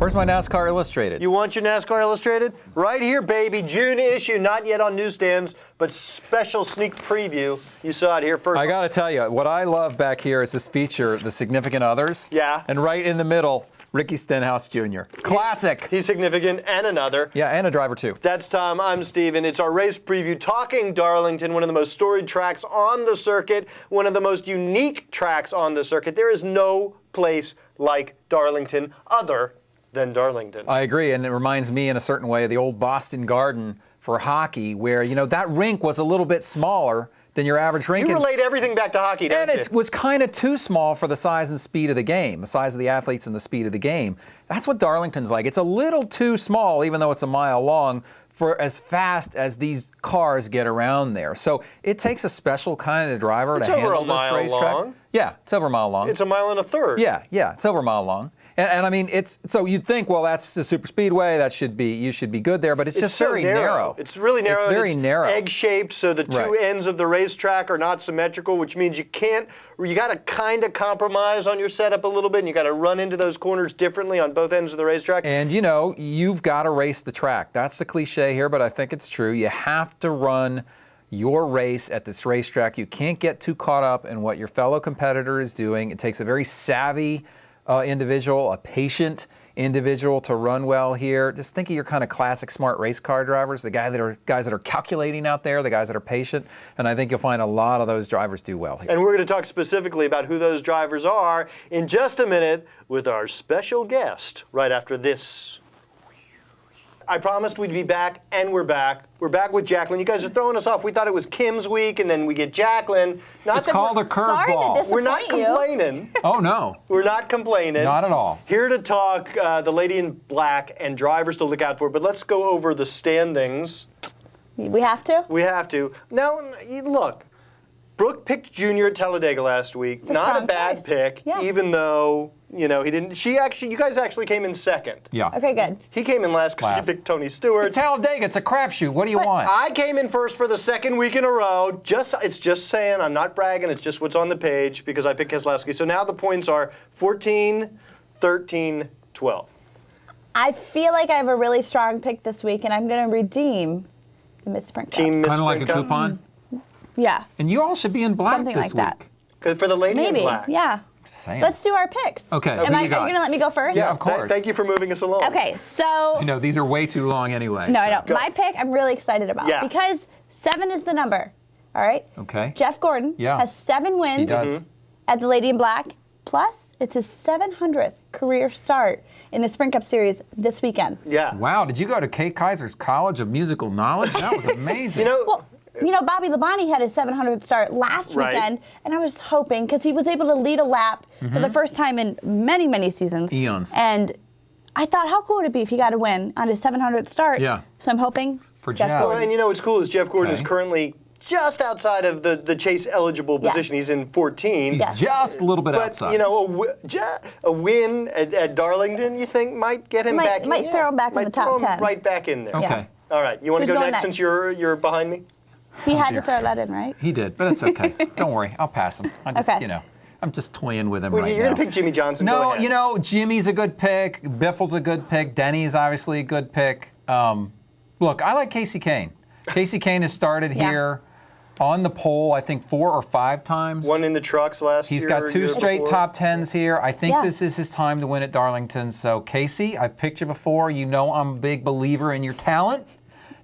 Where's my NASCAR Illustrated? You want your NASCAR Illustrated? Right here, baby. June issue, not yet on newsstands, but special sneak preview. You saw it here first. I got to tell you, what I love back here is this feature, The Significant Others. Yeah. And right in the middle, Ricky Stenhouse Jr. Classic. He's significant, and another. Yeah, and a driver too. That's Tom. I'm Steven. It's our race preview talking Darlington, one of the most storied tracks on the circuit, one of the most unique tracks on the circuit. There is no place like Darlington other than Darlington. I agree, and it reminds me in a certain way of the old Boston Garden for hockey, where, you know, that rink was a little bit smaller than your average rink. You relate everything back to hockey, don't you? And it was kind of too small for the size and speed of the game, the size of the athletes and the speed of the game. That's what Darlington's like. It's a little too small, even though it's a mile long, for as fast as these cars get around there. So it takes a special kind of driver to handle this racetrack. Long. Yeah, it's over a mile long. It's a mile and a third. Yeah, it's over a mile long. And I mean, it's so you'd think, well, that's the super speedway. That should be, you should be good there, but it's just so very narrow. It's really narrow. It's very narrow. Egg-shaped, so the two ends of the racetrack are not symmetrical, which means you got to kind of compromise on your setup a little bit, and you got to run into those corners differently on both ends of the racetrack. And you know, you've got to race the track. That's the cliche here, but I think it's true. You have to run your race at this racetrack. You can't get too caught up in what your fellow competitor is doing. It takes a very savvy individual, a patient individual to run well here. Just think of your kind of classic smart race car drivers, the guys that are calculating out there, the guys that are patient, and I think you'll find a lot of those drivers do well here. And we're going to talk specifically about who those drivers are in just a minute with our special guest right after this. I promised we'd be back, and we're back. We're back with Jacqueline. You guys are throwing us off. We thought it was Kim's week, and then we get Jacqueline. It's called a curveball. We're not complaining. Oh, no. We're not complaining. Not at all. Here to talk the Lady in Black and drivers to look out for. But let's go over the standings. We have to? We have to. Now, look. Brooke picked Junior at Talladega last week. Not a bad pick, even though, you know, he didn't. You guys actually came in second. Yeah. Okay, good. He came in last because he picked Tony Stewart. It's Talladega. It's a crapshoot. What do you want? I came in first for the second week in a row. It's just saying. I'm not bragging. It's just what's on the page because I picked Keselowski. So now the points are 14, 13, 12. I feel like I have a really strong pick this week, and I'm going to redeem the Miss Sprint Cup. Team Miss Kind of like Sprint a Cup? coupon? Yeah. And you all should be in black Something this like week. that. For the Lady Maybe, in Black. yeah. Just saying. Let's do our picks. Okay, Are you going to let me go first? Yeah, of course. Thank you for moving us along. Okay, so... You know, these are way too long anyway. No, I know. Go. My pick, I'm really excited about. Yeah. Because 7 is the number, all right? Okay. Jeff Gordon has 7 wins He does. at the Lady in Black. Plus, it's his 700th career start in the Sprint Cup Series this weekend. Yeah. Wow, did you go to Kate Kaiser's College of Musical Knowledge? That was amazing. You know, Bobby Labonte had his 700th start last weekend, and I was hoping, because he was able to lead a lap for the first time in many, many seasons. Eons. And I thought, how cool would it be if he got a win on his 700th start? Yeah. So I'm hoping For Jeff Jeff. Gordon. Well, and you know what's cool is Jeff Gordon is currently just outside of the chase eligible position. He's in 14. He's just a little bit outside. But, you know, a win at Darlington, you think, might get him back in? Might throw him back in the top throw him 10. Right back in there. Okay. Yeah. All right. You want Who's to go going next next? since you're behind me? He had dear. to throw that in, right? He did, but it's okay. Don't worry, I'll pass him. I just, Okay. you know, I'm just toying with him Well, right you're now. going to pick Jimmy Johnson. Go No, ahead. you know, Jimmy's a good pick. Biffle's a good pick. Denny's obviously a good pick. Look, I like Casey Kane. Casey Kane has started here on the pole, I think 4 or 5 times. One in the trucks last year. He's got 2 straight before. top 10s here. I think this is his time to win at Darlington. So, Casey, I've picked you before. You know I'm a big believer in your talent.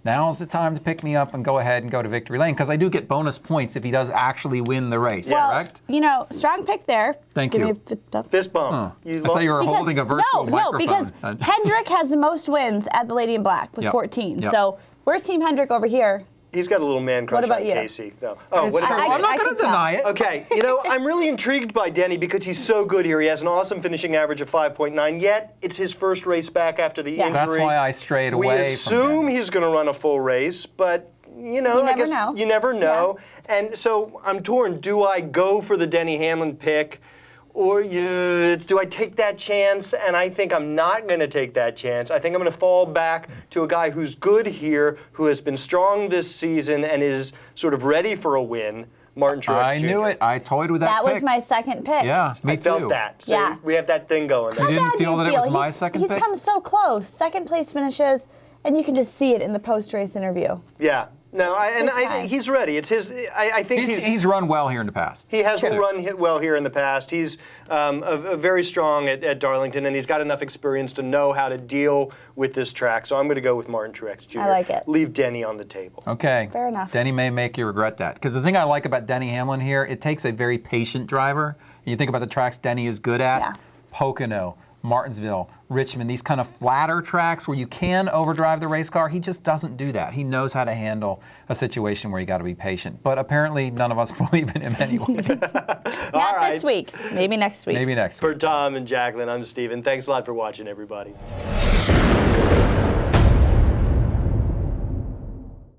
Now's the time to pick me up and go ahead and go to victory lane, because I do get bonus points if he does actually win the race, correct? You know, strong pick there. Thank Give you. me a Fist bump. I thought you were holding a virtual microphone. No, because Hendrick has the most wins at the Lady in Black with 14. Yep. So we're Team Hendrick over here. He's got a little man crush about on you? Casey. No. Oh, It's what true. about I'm not I going can to deny it. Okay, you know, I'm really intrigued by Denny because he's so good here. He has an awesome finishing average of 5.9, yet it's his first race back after the injury. That's why I strayed away We from assume him. he's going to run a full race, but, you know, I guess you never know. And so I'm torn. Do I go for the Denny Hamlin pick? Or do I take that chance? And I think I'm not going to take that chance. I think I'm going to fall back to a guy who's good here, who has been strong this season and is sort of ready for a win. Martin Truex I Jr. knew it. I toyed with that That pick. was my second pick. Yeah, me I too. felt that. So Yeah. we have that thing going. You didn't How bad feel do that you it was my second He's pick? come so close. Second place finishes, and you can just see it in the post-race interview. Yeah. No, he's ready. It's his. I think He's run well here in the past. he has run well here in the past. He's very strong at Darlington, and he's got enough experience to know how to deal with this track. So I'm going to go with Martin Truex Jr. I like it. Leave Denny on the table. Okay. Fair enough. Denny may make you regret that. Because the thing I like about Denny Hamlin here, it takes a very patient driver. And you think about the tracks Denny is good at. Yeah. Pocono, Martinsville, Richmond, these kind of flatter tracks where you can overdrive the race car. He just doesn't do that. He knows how to handle a situation where you got to be patient. But apparently none of us believe in him anyway. Not this week. Maybe next week. Maybe next week. For Tom and Jacqueline, I'm Steven. Thanks a lot for watching, everybody.